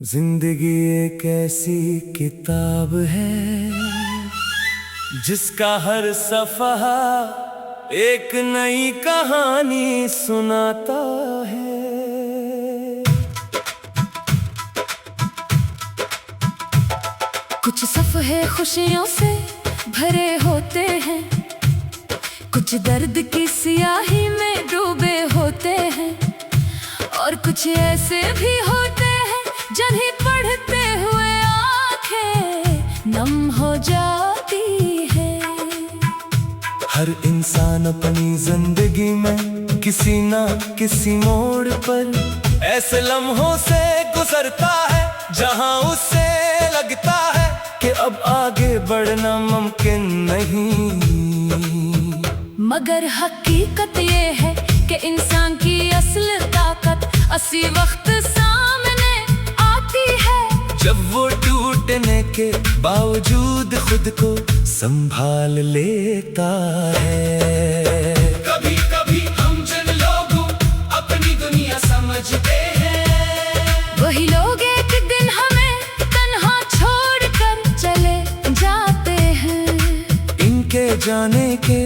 जिंदगी एक ऐसी किताब है जिसका हर सफ़हा एक नई कहानी सुनाता है। कुछ सफ़हे खुशियों से भरे होते हैं, कुछ दर्द की सियाही में डूबे होते हैं, और कुछ ऐसे भी होते हैं जिन्हें पढ़ते हुए आंखें नम हो जाती है। हर इंसान अपनी जिंदगी में किसी ना किसी मोड़ पर ऐसे लम्हों से गुजरता है जहां उसे लगता है कि अब आगे बढ़ना मुमकिन नहीं। मगर हकीकत ये है कि इंसान की असल ताकत इसी वक्त सामने आती है जब वो टूटने के बावजूद खुद को संभाल लेता है। कभी कभी हम जिन लोगों अपनी दुनिया समझते हैं, वही लोग एक दिन हमें तन्हा छोड़कर चले जाते हैं। इनके जाने के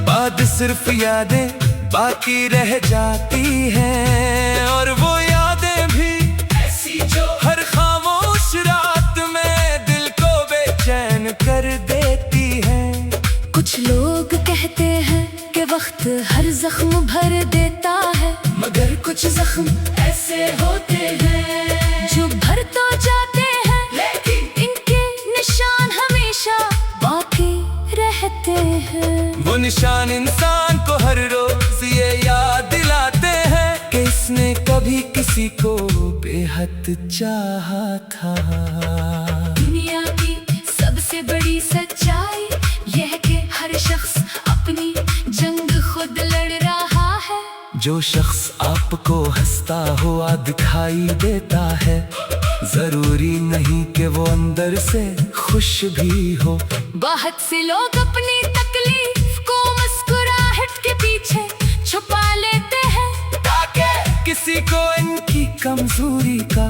बाद सिर्फ यादें बाकी रह जाती हैं, और वो यादें भी ऐसी जो हर खामोश रात में दिल को बेचैन कर देती हैं। कुछ लोग कहते हैं कि वक्त हर जख्म भर देता है, मगर कुछ जख्म ऐसे होते हैं जो भर तो जाते हैं लेकिन इनके निशान हमेशा बाकी रहते हैं। वो निशान इंसान को हर रोज ये याद दिलाते हैं कि इसने कभी किसी को बेहद चाहा था। दुनिया की सबसे बड़ी सच्चाई यह है कि हर शख्स अपनी जंग खुद लड़ रहा है। जो शख्स आपको हंसता हुआ दिखाई देता है, जरूरी नहीं कि वो अंदर से खुश भी हो। बहुत से लोग अपनी तकलीफ को मुस्कुराहट के पीछे छुपा लेते हैं ताकि किसी को इनकी कमजोरी का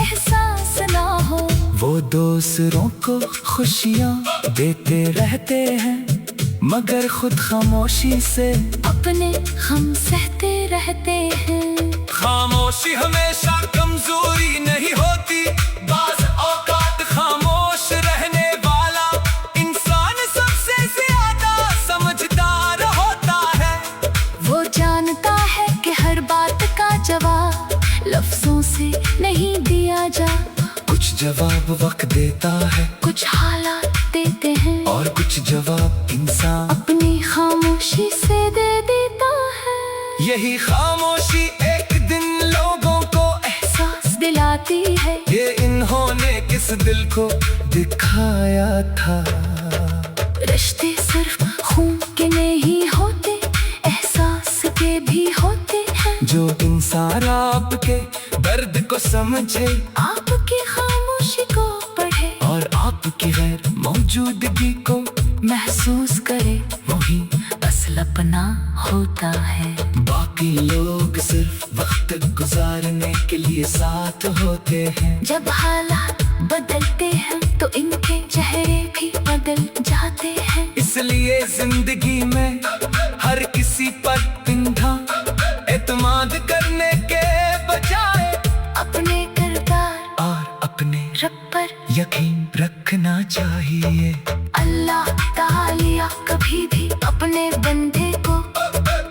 एहसास ना हो। वो दूसरों को खुशियाँ देते रहते हैं, मगर खुद खामोशी से अपने हम सहते रहते हैं। खामोशी हमेशा कमजोरी नहीं होती, बाज़ औकात खामोश रहने वाला इंसान सबसे ज्यादा समझदार होता है। वो जानता है कि हर बात का जवाब लफ्जों से नहीं दिया जा, कुछ जवाब वक्त देता है, कुछ हालात देते हैं, और कुछ जवाब इंसान अपनी खामोशी से दे देता है। यही खामोशी एक दिन लोगों को एहसास दिलाती है ये इन्होंने किस दिल को दिखाया था। रिश्ते सिर्फ खून के नहीं होते, एहसास के भी होते हैं। जो इंसान आपके दर्द को समझे, आपकी खामोशी को पढ़े, और आपकी गैर मौजूदगी को महसूस करे, वही असल अपना होता है। बाकी लोग सिर्फ वक्त गुजारने के लिए साथ होते हैं। जब हालात बदलते हैं तो इनके चेहरे भी बदल जाते हैं। इसलिए जिंदगी में हर किसी पर पिंधा एतमाद करने के बजाय अपने किरदार और अपने रब पर यकीन रखना चाहिए। अल्लाह तालिया कभी भी अपने बंदे को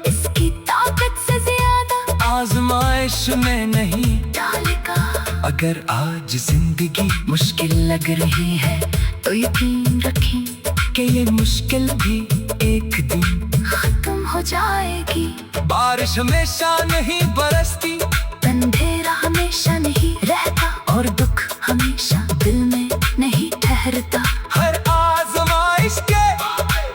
इसकी ताकत से ज्यादा आजमाइश में नहीं डालेगा। अगर आज जिंदगी मुश्किल लग रही है तो यकीन रखें कि ये मुश्किल भी एक दिन खत्म हो जाएगी। बारिश हमेशा नहीं बरसती, अंधेरा हमेशा नहीं रहता, और दुख हमेशा दिल में नहीं ठहरता। हर आजमाइश के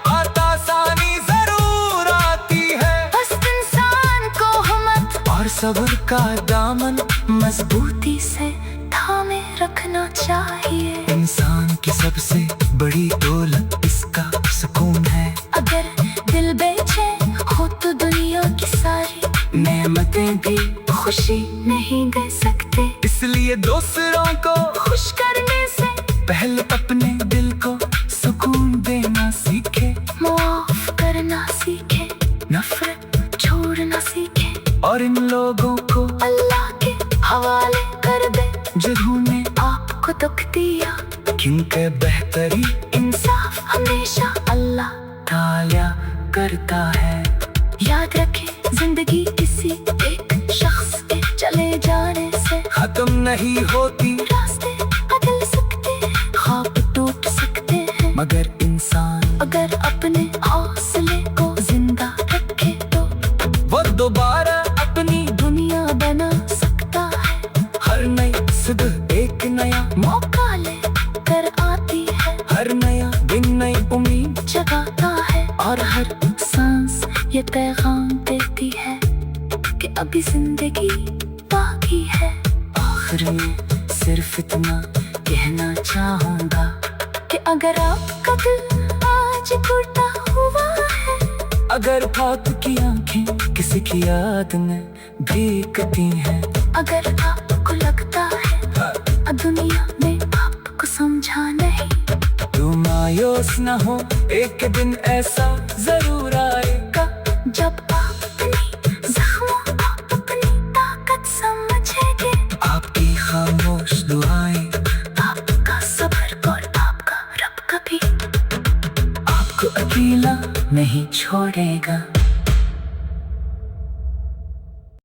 बाद आसानी जरूर आती है, बस इंसान को हिम्मत और सब्र का दामन मजबूती से थामे रखना चाहिए। इंसान की सबसे बड़ी दौलत इसका सुकून है। अगर दिल बेचैन हो तो दुनिया की सारी नेमतें भी खुशी नहीं दे सकते। इसलिए इसलिए दूसरों को खुश करने से पहले अपने दिल को सुकून देना सीखे, माफ करना सीखे, नफरत छोड़ना सीखे, और इन लोगों को अल्लाह के हवाले कर दे जिन्होंने आपको दुख दिया। किनके बेहतरी इंसाफ हमेशा अल्लाह ताल्या करता है। याद रखे, जिंदगी किसी एक शख्स के चले जाने से खत्म नहीं होती, रास्ते बदल सकते हैं, ख्वाब टूट सकते हैं, मगर इंसान अगर अपने हौसले को जिंदा रखे तो वो दोबारा अपनी दुनिया बना सकता है। हर नई सुबह एक नया मौका ले कर आती है, हर नया दिन नई उम्मीद जगाता है, और हर सांस ये पैगाम देती है कि अभी जिंदगी बाकी है। आखिर में सिर्फ इतना कहना चाहूंगा कि अगर आपका दिल आज टूटा हुआ है, अगर बात की आंखें किसी की याद में भीगती हैं, अगर आपको लगता है दुनिया में आपको समझा नहीं, तू मायूस न हो, एक दिन ऐसा जरूर आएगा जब आप अपनी जख्मों को अपनी ताकत समझेंगे। आपकी खामोश दुआएं, आपका सब्र और आपका रब कभी आपको अकेला नहीं छोड़ेगा।